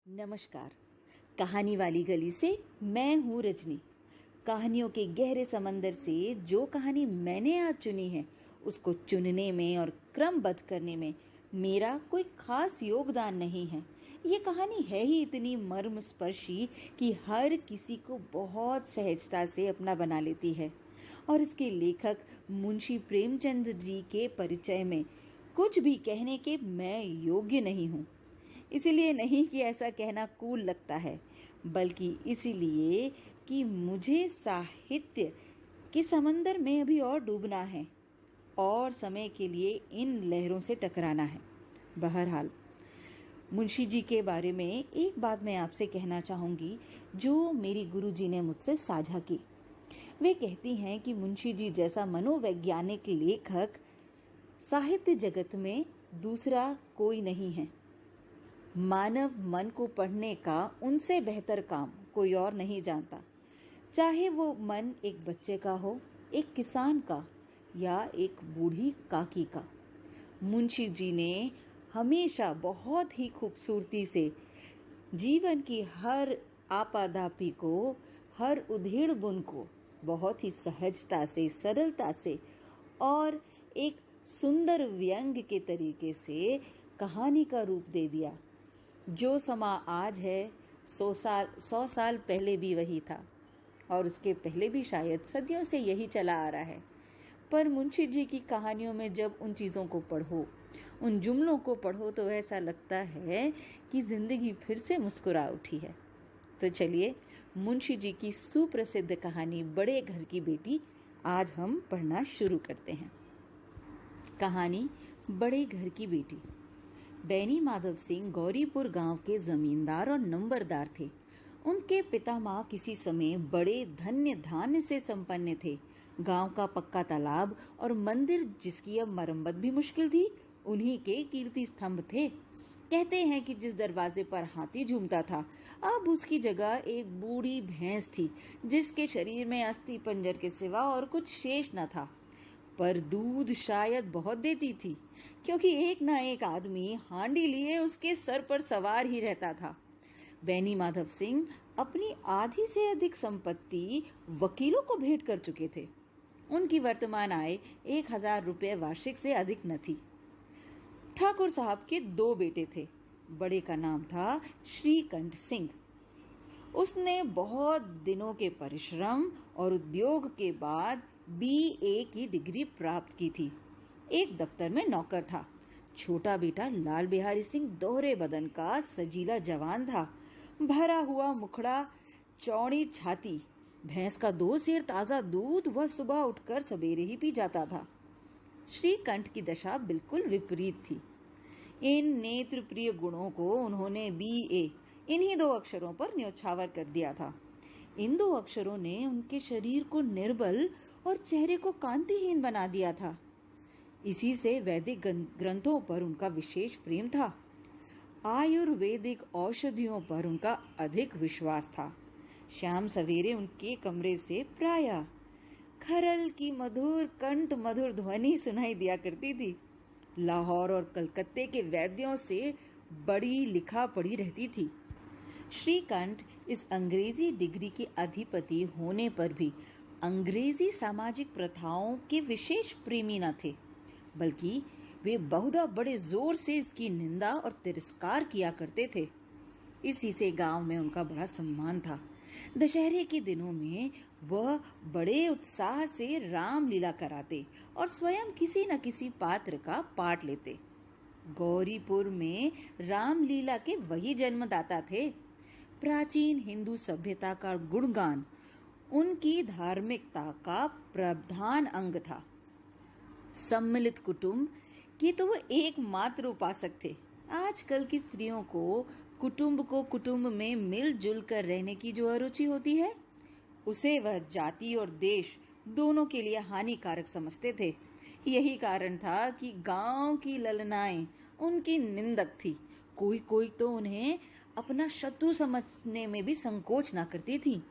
नमस्कार। कहानी वाली गली से मैं हूँ रजनी। कहानियों के गहरे समंदर से जो कहानी मैंने आज चुनी है उसको चुनने में और क्रमबद्ध करने में मेरा कोई खास योगदान नहीं है। ये कहानी है ही इतनी मर्मस्पर्शी कि हर किसी को बहुत सहजता से अपना बना लेती है। और इसके लेखक मुंशी प्रेमचंद जी के परिचय में कुछ भी कहने के मैं योग्य नहीं हूँ। इसीलिए नहीं कि ऐसा कहना कूल लगता है, बल्कि इसीलिए कि मुझे साहित्य के समंदर में अभी और डूबना है और समय के लिए इन लहरों से टकराना है। बहरहाल, मुंशी जी के बारे में एक बात मैं आपसे कहना चाहूँगी जो मेरी गुरुजी ने मुझसे साझा की। वे कहती हैं कि मुंशी जी जैसा मनोवैज्ञानिक लेखक साहित्य जगत में दूसरा कोई नहीं है। मानव मन को पढ़ने का उनसे बेहतर काम कोई और नहीं जानता, चाहे वो मन एक बच्चे का हो, एक किसान का या एक बूढ़ी काकी का। मुंशी जी ने हमेशा बहुत ही खूबसूरती से जीवन की हर आपाधापी को, हर उधेड़ बुन को बहुत ही सहजता से, सरलता से और एक सुंदर व्यंग के तरीके से कहानी का रूप दे दिया। जो समा आज है 100 साल पहले भी वही था और उसके पहले भी शायद सदियों से यही चला आ रहा है। पर मुंशी जी की कहानियों में जब उन चीज़ों को पढ़ो, उन जुमलों को पढ़ो तो ऐसा लगता है कि जिंदगी फिर से मुस्कुरा उठी है। तो चलिए, मुंशी जी की सुप्रसिद्ध कहानी बड़े घर की बेटी आज हम पढ़ना शुरू करते हैं। कहानी बड़े घर की बेटी। बैनी माधव सिंह गौरीपुर गांव के जमींदार और नंबरदार थे। उनके पितामह किसी समय बड़े धन्य धान्य से संपन्न थे। गांव का पक्का तालाब और मंदिर, जिसकी अब मरम्मत भी मुश्किल थी, उन्हीं के कीर्ति स्तंभ थे। कहते हैं कि जिस दरवाजे पर हाथी झूमता था, अब उसकी जगह एक बूढ़ी भैंस थी, जिसके शरीर में अस्थि पंजर के सिवा और कुछ शेष न था। पर दूध शायद बहुत देती थी, क्योंकि एक ना एक आदमी हांडी लिए उसके सर पर सवार ही रहता था। बैनी माधव सिंह अपनी आधी से अधिक संपत्ति वकीलों को भेंट कर चुके थे। उनकी वर्तमान आय 1000 रुपये वार्षिक से अधिक न थी। ठाकुर साहब के 2 बेटे थे। बड़े का नाम था श्रीकंठ सिंह। उसने बहुत दिनों के परिश्रम और उद्योग के बाद BA की डिग्री प्राप्त की थी। एक दफ्तर में नौकर था। छोटा बेटा लाल बिहारी सिंह दोहरे बदन का सजीला जवान था। भरा हुआ मुखड़ा, चौड़ी छाती, भैंस का 2 सेर ताजा दूध वह सुबह उठकर सवेरे ही पी जाता था। श्रीकंठ की दशा बिल्कुल विपरीत थी। इन नेत्र प्रिय गुणों को उन्होंने BA इन्हीं 2 अक्षरों पर न्योछावर कर दिया था। इन 2 अक्षरों ने उनके शरीर को निर्बल और चेहरे को कांतिहीन बना दिया था। इसी से वैदिक ग्रंथों पर उनका विशेष प्रेम था। आयुर्वेदिक औषधियों पर उनका अधिक विश्वास था। शाम सवेरे उनके कमरे से प्रायः खरल की मधुर कंठ मधुर ध्वनि सुनाई दिया करती थी। लाहौर और कलकत्ते के वैद्यों से बड़ी लिखा पड़ी रहती थी। श्रीकंठ इस अंग्रेजी डिग्री के अधिपति होने पर भी अंग्रेजी सामाजिक प्रथाओं के विशेष प्रेमी न थे, बल्कि वे बहुधा बड़े जोर से इसकी निंदा और तिरस्कार किया करते थे। इसी से गांव में उनका बड़ा सम्मान था। दशहरे के दिनों में वह बड़े उत्साह से रामलीला कराते और स्वयं किसी न किसी पात्र का पाठ लेते। गौरीपुर में रामलीला के वही जन्मदाता थे। प्राचीन हिंदू सभ्यता का गुणगान उनकी धार्मिकता का प्रधान अंग था। सम्मिलित कुटुंब के तो वो एकमात्र उपासक थे। आजकल की स्त्रियों को कुटुंब में मिलजुल कर रहने की जो अरुचि होती है, उसे वह जाति और देश दोनों के लिए हानिकारक समझते थे। यही कारण था कि गांव की ललनाएं उनकी निंदक थी। कोई कोई तो उन्हें अपना शत्रु समझने में भी संकोच न करती थी।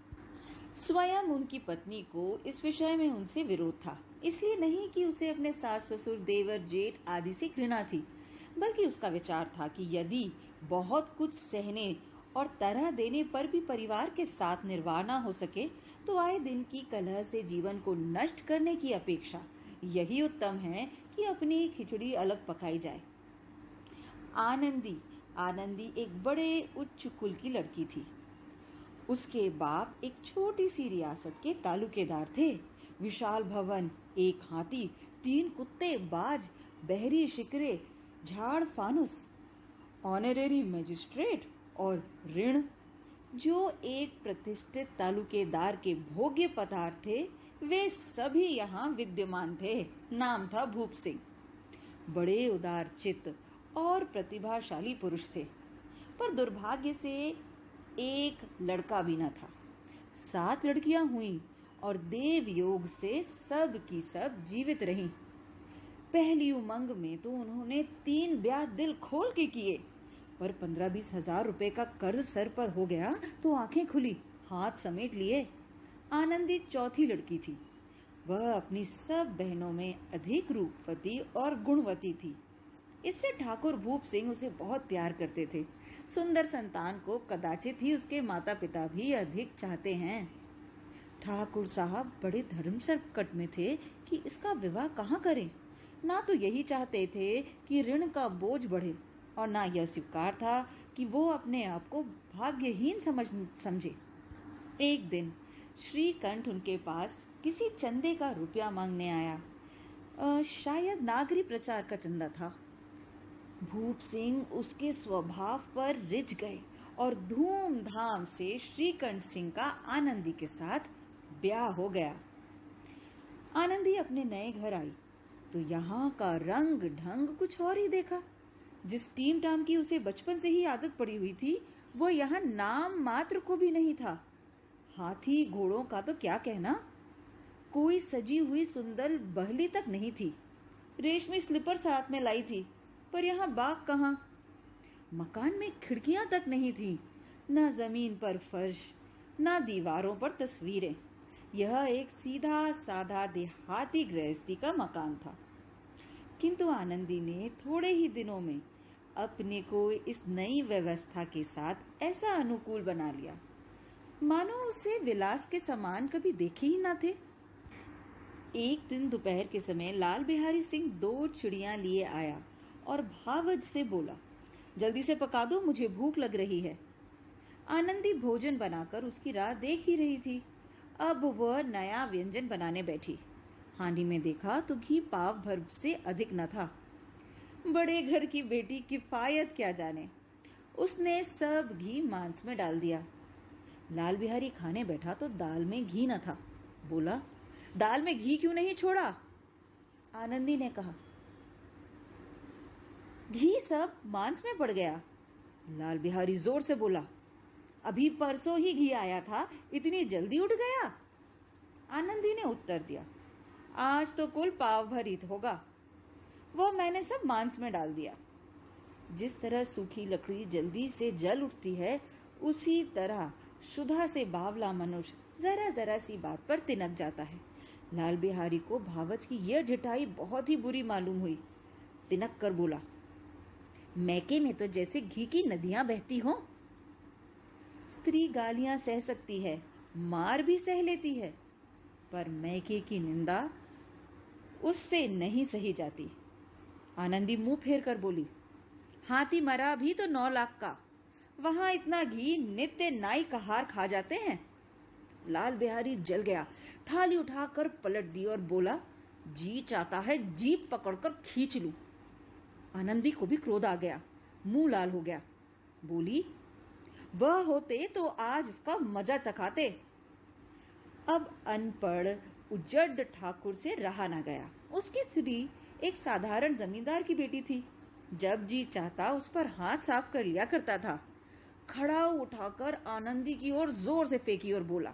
स्वयं उनकी पत्नी को इस विषय में उनसे विरोध था। इसलिए नहीं कि उसे अपने सास ससुर, देवर, जेठ आदि से घृणा थी, बल्कि उसका विचार था कि यदि बहुत कुछ सहने और तरह देने पर भी परिवार के साथ निर्वाह ना हो सके तो आए दिन की कलह से जीवन को नष्ट करने की अपेक्षा यही उत्तम है कि अपनी खिचड़ी अलग पकाई जाए। आनंदी आनंदी एक बड़े उच्च कुल की लड़की थी। उसके बाप एक छोटी सी रियासत के तालुकेदार थे। विशाल भवन, एक हाथी, 3 कुत्ते, बाज, बहरी शिकरे, झाड़ फानुस, ऑनरेरी मजिस्ट्रेट और ऋण, जो एक प्रतिष्ठित तालुकेदार के भोग्य पदार्थ थे, वे सभी यहाँ विद्यमान थे। नाम था भूप सिंह। बड़े उदार चित्त और प्रतिभाशाली पुरुष थे, पर दुर्भाग्य से एक लड़का भी न था। 7 लड़कियां हुईं और देव योग से सब की सब जीवित रहीं। पहली उमंग में तो उन्होंने 3 ब्याह दिल खोल के किए, पर 15-20 हजार रुपए का कर्ज सर पर हो गया तो आंखें खुली, हाथ समेट लिए। आनंदी चौथी लड़की थी। वह अपनी सब बहनों में अधिक रूपवती और गुणवती थी। इससे ठाकुर भूप सिंह उसे बहुत प्यार करते थे। सुंदर संतान को कदाचित ही उसके माता पिता भी अधिक चाहते हैं। ठाकुर साहब बड़े धर्म संकट में थे कि इसका विवाह कहाँ करें। ना तो यही चाहते थे कि ऋण का बोझ बढ़े, और ना यह स्वीकार था कि वो अपने आप को भाग्यहीन समझे। एक दिन श्रीकंठ उनके पास किसी चंदे का रुपया मांगने आया। शायद नागरी प्रचार का चंदा था। भूप सिंह उसके स्वभाव पर रिझ गए और धूमधाम से श्रीकंठ सिंह का आनंदी के साथ ब्याह हो गया। आनंदी अपने नए घर आई तो यहाँ का रंग ढंग कुछ और ही देखा। जिस टीम टाम की उसे बचपन से ही आदत पड़ी हुई थी, वो यहाँ नाम मात्र को भी नहीं था। हाथी घोड़ों का तो क्या कहना, कोई सजी हुई सुंदर बहली तक नहीं थी। रेशमी स्लीपर साथ में लाई थी, पर यहाँ बाग कहाँ। मकान में खिड़कियां तक नहीं थी, न जमीन पर फर्श, न दीवारों पर तस्वीरें। यह एक सीधा साधा देहाती गृहस्थी का मकान था। किंतु आनंदी ने थोड़े ही दिनों में अपने को इस नई व्यवस्था के साथ ऐसा अनुकूल बना लिया मानो उसे विलास के समान कभी देखे ही ना थे। एक दिन दोपहर के समय लाल बिहारी सिंह 2 चिड़ियां लिए आया और भावज से बोला, जल्दी से पका दो, मुझे भूख लग रही है। आनंदी भोजन बनाकर उसकी राह देख ही रही थी। अब वह नया व्यंजन बनाने बैठी। हांडी में देखा तो घी पाव भर से अधिक न था। बड़े घर की बेटी किफायत क्या जाने, उसने सब घी मांस में डाल दिया। लाल बिहारी खाने बैठा तो दाल में घी न था। बोला, दाल में घी क्यों नहीं छोड़ा? आनंदी ने कहा, घी सब मांस में पड़ गया। लाल बिहारी जोर से बोला, अभी परसों ही घी आया था, इतनी जल्दी उठ गया? आनंदी ने उत्तर दिया, आज तो कुल पाव भर ही होगा, वो मैंने सब मांस में डाल दिया। जिस तरह सूखी लकड़ी जल्दी से जल उठती है, उसी तरह शुदा से बावला मनुष्य जरा जरा सी बात पर तिनक जाता है। लाल बिहारी को भावच की यह ढिठाई बहुत ही बुरी मालूम हुई। तिनक कर बोला, मैके में तो जैसे घी की नदियां बहती हों। स्त्री गालियां सह सकती है, मार भी सह लेती है, पर मैके की निंदा उससे नहीं सही जाती। आनंदी मुंह फेर कर बोली, हाथी मरा भी तो 9 लाख का, वहां इतना घी नित्य नाई का हार खा जाते हैं। लाल बिहारी जल गया, थाली उठाकर पलट दी और बोला, जी चाहता है जीप पकड़कर खींच लूं। आनंदी को भी क्रोध आ गया, मुंह लाल हो गया। बोली, वह होते तो आज इसका मजा चखाते। अब अनपढ़ उजड़ ठाकुर से रहा ना गया। उसकी स्त्री एक साधारण जमींदार की बेटी थी। जब जी चाहता उस पर हाथ साफ कर लिया करता था। खड़ा उठाकर आनंदी की ओर जोर से फेंकी और बोला,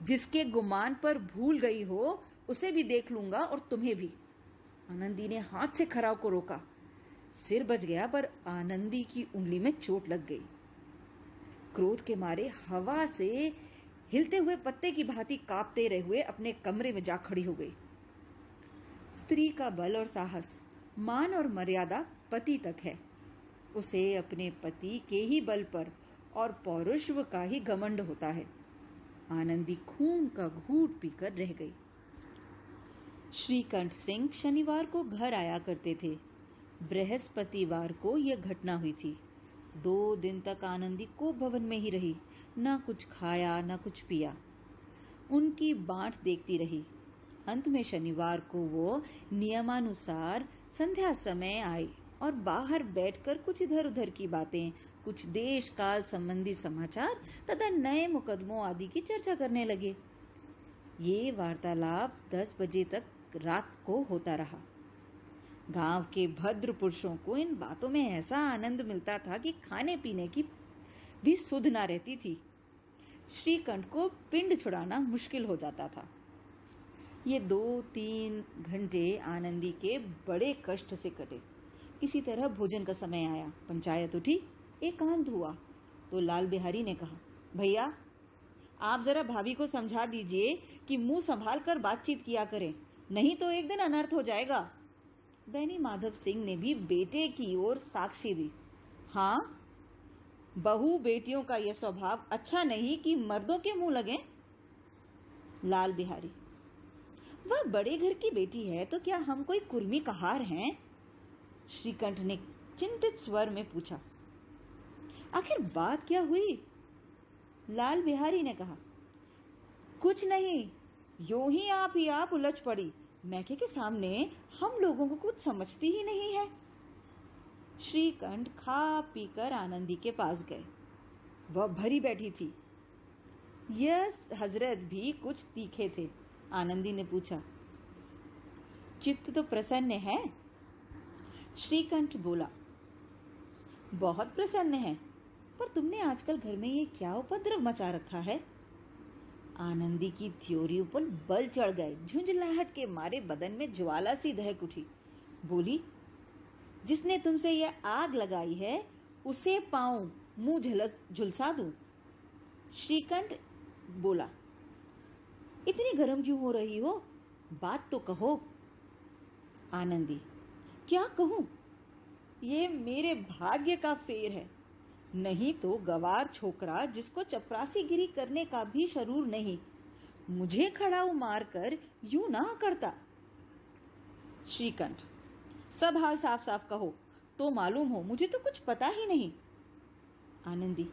जिसके गुमान पर भूल गई हो उसे भी देख लूंगा और तुम्हें भी। आनंदी ने हाथ से खड़ाऊ को रोका। सिर बच गया, पर आनंदी की उंगली में चोट लग गई। क्रोध के मारे हवा से हिलते हुए पत्ते की भांति कांपते रहे हुए अपने कमरे में जा खड़ी हो गई। स्त्री का बल और साहस, मान और मर्यादा पति तक है। उसे अपने पति के ही बल पर और पौरुषव का ही घमंड होता है। आनंदी खून का घूंट पीकर रह गई। श्रीकंठ सिंह शनिवार को घर आया करते थे। बृहस्पतिवार को यह घटना हुई थी। 2 दिन तक आनंदी को भवन में ही रही, ना कुछ खाया ना कुछ पिया। उनकी बाट देखती रही। अंत में शनिवार को वो नियमानुसार संध्या समय आई और बाहर बैठकर कुछ इधर उधर की बातें, कुछ देश काल संबंधी समाचार तथा नए मुकदमों आदि की चर्चा करने लगे। ये वार्तालाप 10 बजे तक रात को होता रहा। गांव के भद्र पुरुषों को इन बातों में ऐसा आनंद मिलता था कि खाने पीने की भी सुध ना रहती थी। श्रीकंठ को पिंड छुड़ाना मुश्किल हो जाता था। ये 2-3 घंटे आनंदी के बड़े कष्ट से कटे। किसी तरह भोजन का समय आया, पंचायत उठी, एकांत हुआ तो लाल बिहारी ने कहा, भैया आप जरा भाभी को समझा दीजिए कि मुंह संभाल कर बातचीत किया करें, नहीं तो एक दिन अनर्थ हो जाएगा। बैनी माधव सिंह ने भी बेटे की ओर साक्षी दी। हाँ, बहू बेटियों का यह स्वभाव अच्छा नहीं कि मर्दों के मुंह लगे। लाल बिहारी, वह बड़े घर की बेटी है तो क्या हम कोई कुर्मी कहार हैं? श्रीकंठ ने चिंतित स्वर में पूछा। आखिर बात क्या हुई? लाल बिहारी ने कहा, कुछ नहीं, यूं ही आप उलझ पड़ी। मैके के सामने हम लोगों को कुछ समझती ही नहीं है। श्रीकंठ खा पीकर आनंदी के पास गए। वह भरी बैठी थी। यह हजरत भी कुछ तीखे थे। आनंदी ने पूछा, चित्त तो प्रसन्न है? श्रीकंठ बोला, बहुत प्रसन्न है, पर तुमने आजकल घर में ये क्या उपद्रव मचा रखा है? आनंदी की थ्योरी पर बल चढ़ गए। झुंझलाहट के मारे बदन में ज्वाला सी दहक उठी। बोली, जिसने तुमसे यह आग लगाई है उसे पाऊं मुंह झुलसा दूं? श्रीकंठ बोला, इतनी गर्म क्यों हो रही हो? बात तो कहो। आनंदी, क्या कहूं? ये मेरे भाग्य का फेर है, नहीं तो गवार छोकरा जिसको चपरासीगिरी करने का भी शरूर नहीं, मुझे खड़ाऊ मारकर यूं ना करता। श्रीकंठ, सब हाल साफ साफ कहो तो मालूम हो, मुझे तो कुछ पता ही नहीं। आनंदी,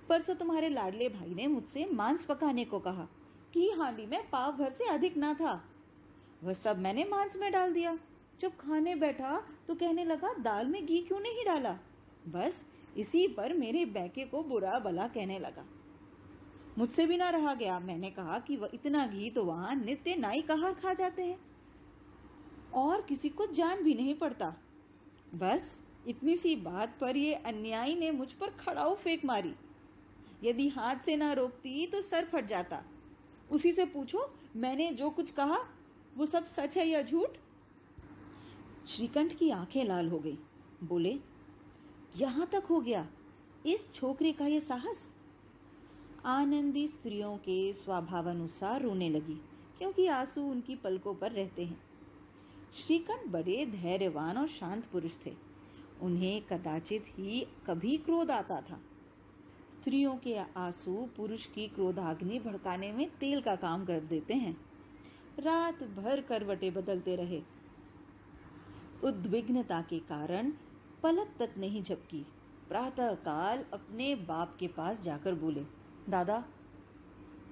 परसों तुम्हारे लाडले भाई ने मुझसे मांस पकाने को कहा कि हांडी में पाव भर से अधिक ना था। वह सब मैंने मांस में डाल दिया। जब खाने बैठा तो कहने लगा, दाल में घी क्यों नहीं डाला? बस इसी पर मेरे बैके को बुरा भला कहने लगा। मुझसे भी ना रहा गया। मैंने कहा कि वह इतना घी तो वहां नित्य नाई कहार खा जाते हैं और किसी को जान भी नहीं पड़ता। बस इतनी सी बात पर ये अन्यायी ने मुझ पर खड़ाऊ फेंक मारी। यदि हाथ से ना रोकती तो सर फट जाता। उसी से पूछो मैंने जो कुछ कहा वो सब सच है या झूठ? श्रीकंठ की आंखें लाल हो गई। बोले, यहां तक हो गया इस छोकरे का ये साहस? आनंदी स्त्रियों के स्वभावानुसार रोने लगी, क्योंकि आंसू उनकी पलकों पर रहते हैं। श्रीकंठ बड़े धैर्यवान और शांत पुरुष थे। उन्हें कदाचित ही कभी क्रोध आता था। स्त्रियों के आंसू पुरुष की क्रोधाग्नि भड़काने में तेल का काम कर देते हैं। रात भर करवटें बदलते रहे। उद्विग्नता के कारण पलक तक नहीं झपकी। प्रातःकाल अपने बाप के पास जाकर बोले, दादा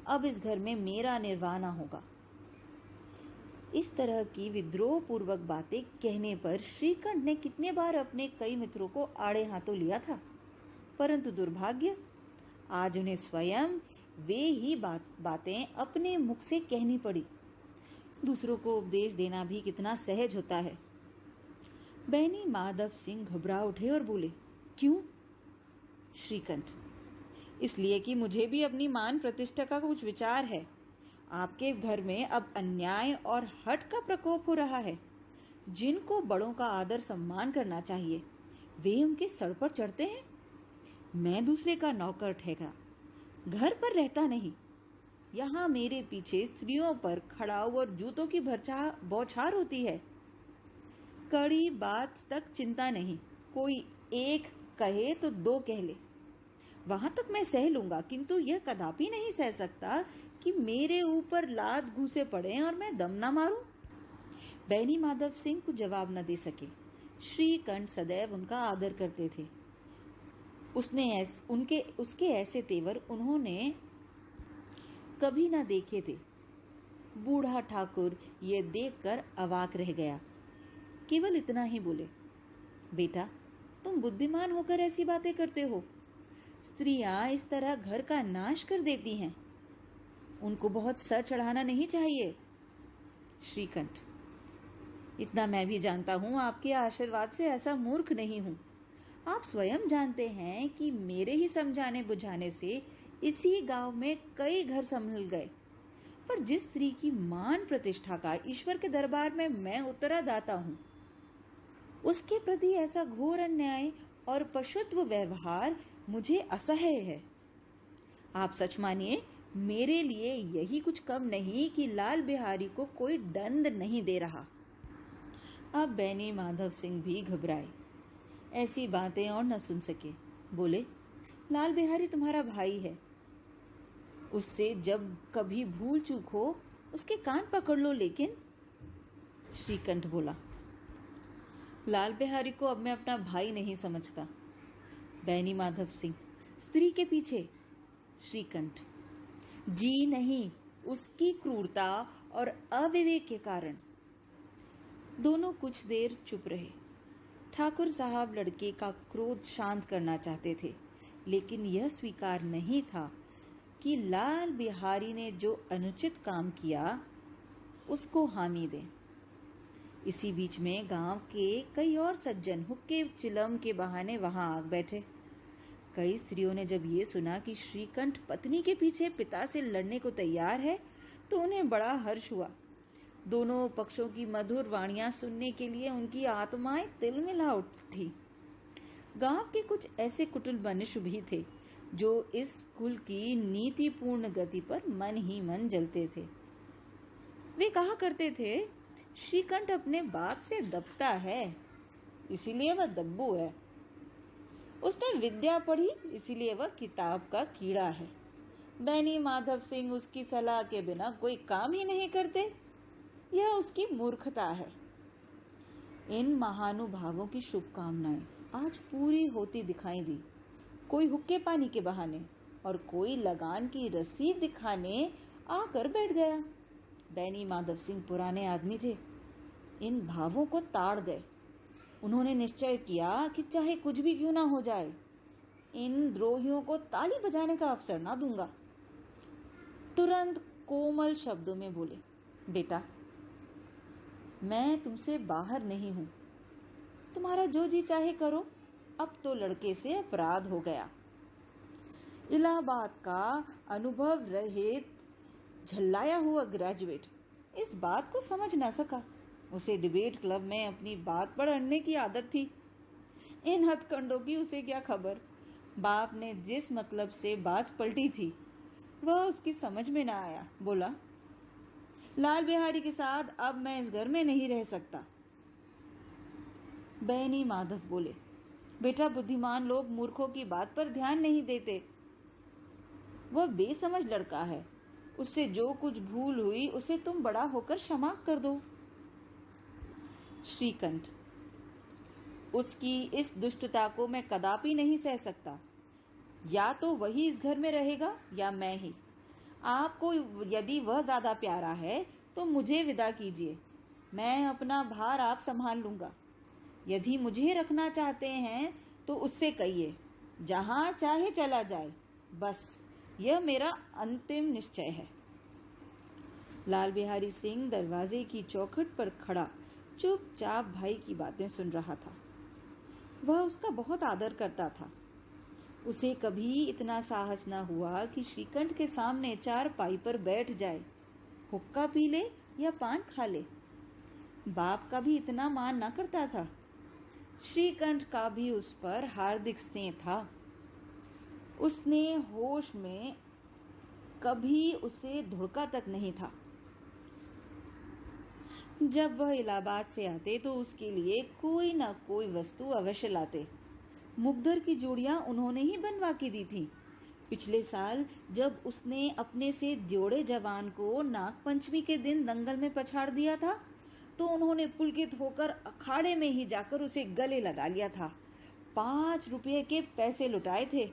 अब इस घर में मेरा निर्वाह ना होगा। इस तरह की विद्रोह पूर्वक बातें कहने पर श्रीकंठ ने कितने बार अपने कई मित्रों को आड़े हाथों लिया था, परंतु दुर्भाग्य आज उन्हें स्वयं वे ही बातें अपने मुख से कहनी पड़ी। दूसरों को उपदेश देना भी कितना सहज होता है। बैनी माधव सिंह घबरा उठे और बोले, क्यों? श्रीकंठ, इसलिए कि मुझे भी अपनी मान प्रतिष्ठा का कुछ विचार है। आपके घर में अब अन्याय और हठ का प्रकोप हो रहा है। जिनको बड़ों का आदर सम्मान करना चाहिए वे उनके सर पर चढ़ते हैं। मैं दूसरे का नौकर ठहरा, घर पर रहता नहीं। यहाँ मेरे पीछे स्त्रियों पर खड़ाऊ और जूतों की बौछार होती है। कड़ी बात तक चिंता नहीं, कोई एक कहे तो 2 कह ले। वहां तक मैं सह लूंगा, किंतु यह कदापि नहीं सह सकता कि मेरे ऊपर लात घूसे पड़े और मैं दम ना मारूं। बैनी माधव सिंह को जवाब न दे सके। श्रीकंठ सदैव उनका आदर करते थे। उसके ऐसे तेवर उन्होंने कभी ना देखे थे। बूढ़ा ठाकुर ये देखकर अवाक रह गया। केवल इतना ही बोले, बेटा, तुम बुद्धिमान होकर ऐसी बातें करते हो। स्त्रियां इस तरह घर का नाश कर देती हैं। उनको बहुत सर चढ़ाना नहीं चाहिए। श्रीकंठ, इतना मैं भी जानता हूं, आपके आशीर्वाद से ऐसा मूर्ख नहीं हूं। आप स्वयं जानते हैं कि मेरे ही समझाने बुझाने से इसी गांव में कई घर संभल गए। पर जिस स्त्री की मान प्रतिष्ठा का ईश्वर के दरबार में मैं उत्तरादाता हूं, उसके प्रति ऐसा घोर अन्याय और पशुत्व व्यवहार मुझे असह्य है। आप सच मानिए, मेरे लिए यही कुछ कम नहीं कि लाल बिहारी को कोई दंड नहीं दे रहा। अब बैनी माधव सिंह भी घबराए, ऐसी बातें और न सुन सके। बोले, लाल बिहारी तुम्हारा भाई है। उससे जब कभी भूल चूक हो उसके कान पकड़ लो। लेकिन श्रीकंठ बोला, लाल बिहारी को अब मैं अपना भाई नहीं समझता। बैनी माधव सिंह, स्त्री के पीछे। श्रीकंठ, जी नहीं, उसकी क्रूरता और अविवेक के कारण। दोनों कुछ देर चुप रहे। ठाकुर साहब लड़के का क्रोध शांत करना चाहते थे, लेकिन यह स्वीकार नहीं था कि लाल बिहारी ने जो अनुचित काम किया उसको हामी दें। इसी बीच में गांव के कई और सज्जन हुक्के चिलम के बहाने वहां आ बैठे। कई स्त्रियों ने जब ये सुना कि श्रीकंठ पत्नी के पीछे पिता से लड़ने को तैयार है तो उन्हें बड़ा हर्ष हुआ। दोनों पक्षों की मधुर वाणियां सुनने के लिए उनकी आत्माएं तिलमिला उठी। गांव के कुछ ऐसे कुटिल मनुष्य भी थे जो इस कुल की नीतिपूर्ण गति पर मन ही मन जलते थे। वे कहा करते थे, श्रीकंठ अपने बाप से दबता है, इसीलिए वह दब्बू है। उसने विद्या पढ़ी, इसीलिए वह किताब का कीड़ा है। बैनी माधव सिंह उसकी सलाह के बिना कोई काम ही नहीं करते, यह उसकी मूर्खता है। इन महानुभावों की शुभकामनाएं आज पूरी होती दिखाई दी। कोई हुक्के पानी के बहाने और कोई लगान की रसीद दिखाने आकर बैठ गया। बैनी माधव सिंह पुराने आदमी थे, इन भावों को ताड़ गए। उन्होंने निश्चय किया कि चाहे कुछ भी क्यों ना हो जाए, इन द्रोहियों को ताली बजाने का अवसर ना दूंगा। तुरंत कोमल शब्दों में बोले, बेटा, मैं तुमसे बाहर नहीं हूं, तुम्हारा जो जी चाहे करो। अब तो लड़के से अपराध हो गया। इलाहाबाद का अनुभव रहित झल्लाया हुआ ग्रेजुएट इस बात को समझ ना सका। उसे डिबेट क्लब में अपनी बात पर अड़ने की आदत थी। इन हथकंडों की उसे क्या खबर। बाप ने जिस मतलब से बात पलटी थी वह उसकी समझ में ना आया। बोला, लाल बिहारी के साथ अब मैं इस घर में नहीं रह सकता। बैनी माधव बोले, बेटा, बुद्धिमान लोग मूर्खों की बात पर ध्यान नहीं देते। वह बेसमझ लड़का है, उससे जो कुछ भूल हुई उसे तुम बड़ा होकर क्षमा कर दो। श्रीकंठ, उसकी इस दुष्टता को मैं कदापि नहीं सह सकता। या तो वही इस घर में रहेगा या मैं ही। आपको यदि वह ज्यादा प्यारा है तो मुझे विदा कीजिए, मैं अपना भार आप संभाल लूंगा। यदि मुझे रखना चाहते हैं तो उससे कहिए, जहां चाहे चला जाए, बस यह मेरा अंतिम निश्चय है। लाल बिहारी सिंह दरवाजे की चौखट पर खड़ा चुपचाप भाई की बातें सुन रहा था। वह उसका बहुत आदर करता था। उसे कभी इतना साहस न हुआ कि श्रीकंठ के सामने चारपाई पर बैठ जाए, हुक्का पी ले या पान खा ले। बाप का भी इतना मान न करता था। श्रीकंठ का भी उस पर हार्दिक स्नेह था। उसने होश में कभी उसे धुड़का तक नहीं था। जब वह इलाहाबाद से आते तो उसके लिए कोई न कोई वस्तु अवश्य लाते। मुग्धर की जोड़ियां उन्होंने ही बनवा के दी थी। पिछले साल जब उसने अपने से जोड़े जवान को नाग पंचमी के दिन दंगल में पछाड़ दिया था, तो उन्होंने पुलकित होकर अखाड़े में ही जाकर उसे गले लगा लिया था। 5 रुपये के पैसे लुटाए थे।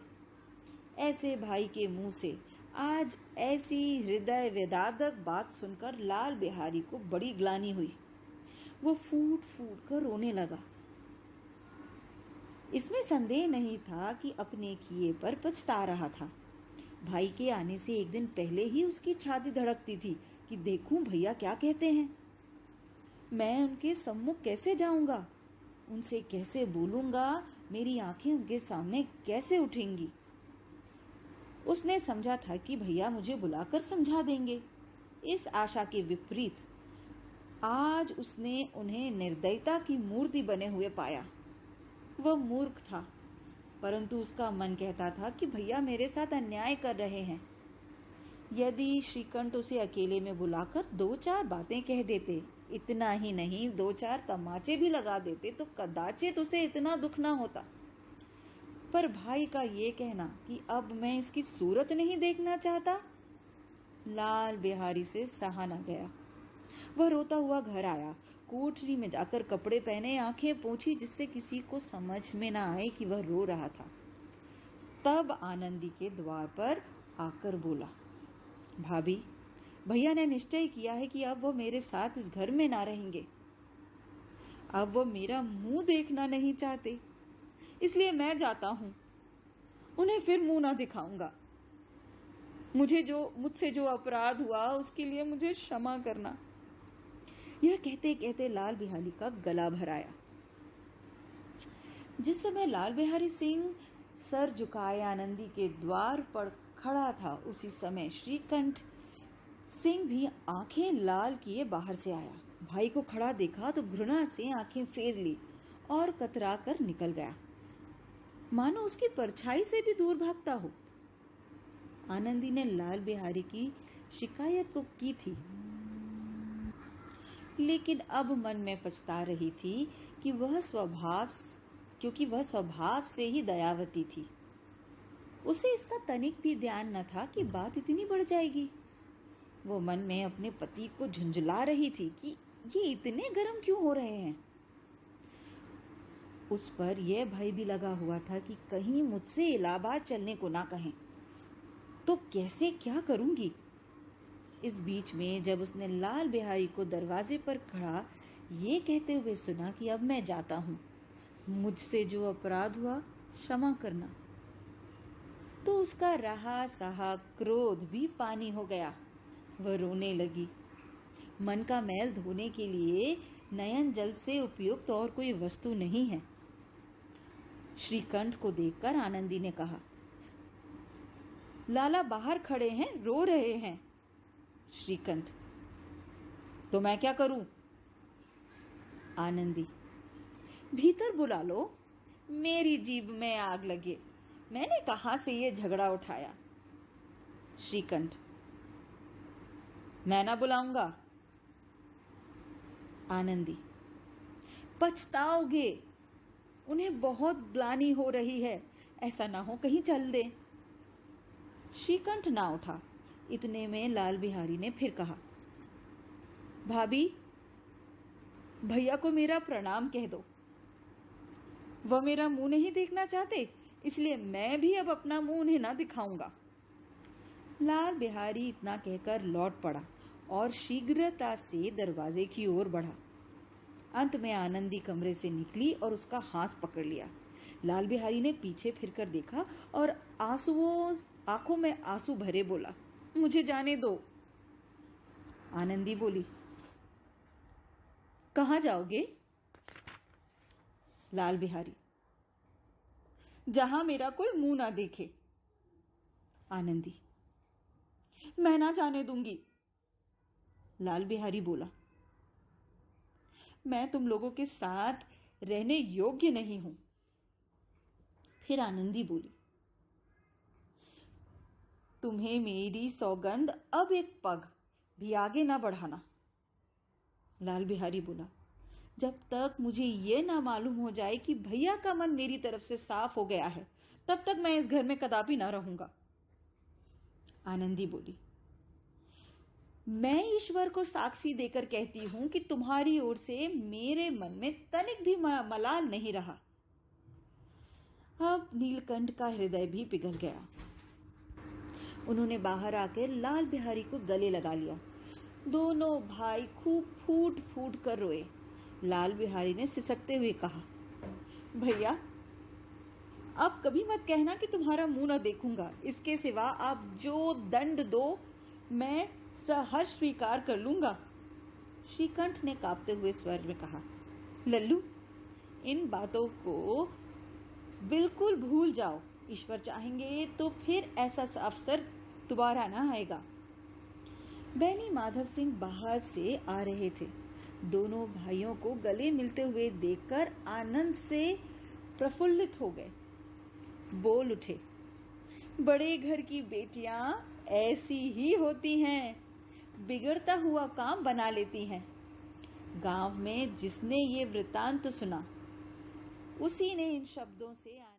ऐसे भाई के मुंह से आज ऐसी हृदय वेदादक बात सुनकर लाल बिहारी को बड़ी ग्लानि हुई। वो फूट फूट कर रोने लगा। इसमें संदेह नहीं था कि अपने किए पर पछता रहा था। भाई के आने से एक दिन पहले ही उसकी छाती धड़कती थी कि देखूं भैया क्या कहते हैं। मैं उनके सम्मुख कैसे जाऊंगा, उनसे कैसे बोलूंगा, मेरी आंखें उनके सामने कैसे उठेंगी। उसने समझा था कि भैया मुझे बुलाकर समझा देंगे। इस आशा के विपरीत आज उसने उन्हें निर्दयता की मूर्ति बने हुए पाया। वह मूर्ख था, परंतु उसका मन कहता था कि भैया मेरे साथ अन्याय कर रहे हैं। यदि श्रीकंठ उसे अकेले में बुलाकर 2-4 बातें कह देते, इतना ही नहीं 2-4 तमाचे भी लगा देते, तो कदाचित उसे इतना दुख ना होता। पर भाई का ये कहना कि अब मैं इसकी सूरत नहीं देखना चाहता, लाल बिहारी से सहा न गया। वह रोता हुआ घर आया। कोठरी में जाकर कपड़े पहने, आंखें पोंछी जिससे किसी को समझ में ना आए कि वह रो रहा था। तब आनंदी के द्वार पर आकर बोला, भाभी, भैया ने निश्चय किया है कि अब वो मेरे साथ इस घर में ना रहेंगे। अब वो मेरा मुंह देखना नहीं चाहते, इसलिए मैं जाता हूं। उन्हें फिर मुंह ना दिखाऊंगा। मुझसे जो अपराध हुआ उसके लिए मुझे क्षमा करना। यह कहते कहते लाल बिहारी का गला भर आया। जिस समय लाल बिहारी सिंह सर झुकाए आनंदी के द्वार पर खड़ा था, उसी समय श्रीकंठ सिंह भी आंखें लाल किए बाहर से आया। भाई को खड़ा देखा तो घृणा से आंखें फेर ली और कतरा कर निकल गया, मानो उसकी परछाई से भी दूर भागता हो। आनंदी ने लाल बिहारी की शिकायत तो की थी, लेकिन अब मन में पछता रही थी कि क्योंकि वह स्वभाव से ही दयावती थी। उसे इसका तनिक भी ध्यान न था कि बात इतनी बढ़ जाएगी। वो मन में अपने पति को झुंझला रही थी कि ये इतने गर्म क्यों हो रहे हैं। उस पर यह भय भी लगा हुआ था कि कहीं मुझसे इलाहाबाद चलने को ना कहें, तो कैसे क्या करूंगी। इस बीच में जब उसने लाल बिहारी को दरवाजे पर खड़ा ये कहते हुए सुना कि अब मैं जाता हूं, मुझसे जो अपराध हुआ क्षमा करना, तो उसका रहा सहा क्रोध भी पानी हो गया। वह रोने लगी। मन का मैल धोने के लिए नयन जल से उपयुक्त और कोई वस्तु नहीं है। श्रीकंठ को देखकर आनंदी ने कहा, लाला बाहर खड़े हैं, रो रहे हैं। श्रीकंठ, तो मैं क्या करूं? आनंदी, भीतर बुला लो, मेरी जीभ में आग लगे, मैंने कहां से ये झगड़ा उठाया। श्रीकंठ, मैं ना बुलाऊंगा। आनंदी, पछताओगे, उन्हें बहुत ग्लानि हो रही है, ऐसा ना हो कहीं चल दे। श्रीकंठ ना उठा। इतने में लाल बिहारी ने फिर कहा, भाभी, भैया को मेरा प्रणाम कह दो। वह मेरा मुंह नहीं देखना चाहते, इसलिए मैं भी अब अपना मुंह उन्हें ना दिखाऊंगा। लाल बिहारी इतना कहकर लौट पड़ा और शीघ्रता से दरवाजे की ओर बढ़ा। अंत में आनंदी कमरे से निकली और उसका हाथ पकड़ लिया। लाल बिहारी ने पीछे फिरकर देखा और आंखों में आंसू भरे बोला, मुझे जाने दो। आनंदी बोली, कहां जाओगे? लाल बिहारी, जहां मेरा कोई मुंह ना देखे। आनंदी, मैं ना जाने दूंगी। लाल बिहारी बोला, मैं तुम लोगों के साथ रहने योग्य नहीं हूं। फिर आनंदी बोली, तुम्हें मेरी सौगंध अब एक पग भी आगे ना बढ़ाना। लाल बिहारी बोला, जब तक मुझे ये ना मालूम हो जाए कि भैया का मन मेरी तरफ से साफ हो गया है, तब तक मैं इस घर में कदापि ना रहूंगा। आनंदी बोली, मैं ईश्वर को साक्षी देकर कहती हूं कि तुम्हारी ओर से मेरे मन में तनिक भी मलाल नहीं रहा। अब नीलकंठ का हृदय भी पिघल गया। उन्होंने बाहर आकर लाल बिहारी को गले लगा लिया। दोनों भाई खूब फूट फूट कर रोए। लाल बिहारी ने सिसकते हुए कहा, भैया अब कभी मत कहना कि तुम्हारा मुंह न देखूंगा। इसके सिवा आप जो दंड दो मैं सहर्ष स्वीकार कर लूंगा। श्रीकंठ ने कांपते हुए स्वर में कहा, लल्लू इन बातों को बिल्कुल भूल जाओ। ईश्वर चाहेंगे तो फिर ऐसा अवसर दोबारा ना आएगा। बैनी माधव सिंह बाहर से आ रहे थे। दोनों भाइयों को गले मिलते हुए देखकर आनंद से प्रफुल्लित हो गए। बोल उठे, बड़े घर की बेटियां ऐसी ही होती हैं, बिगड़ता हुआ काम बना लेती हैं। गांव में जिसने ये वृतांत सुना, उसी ने इन शब्दों से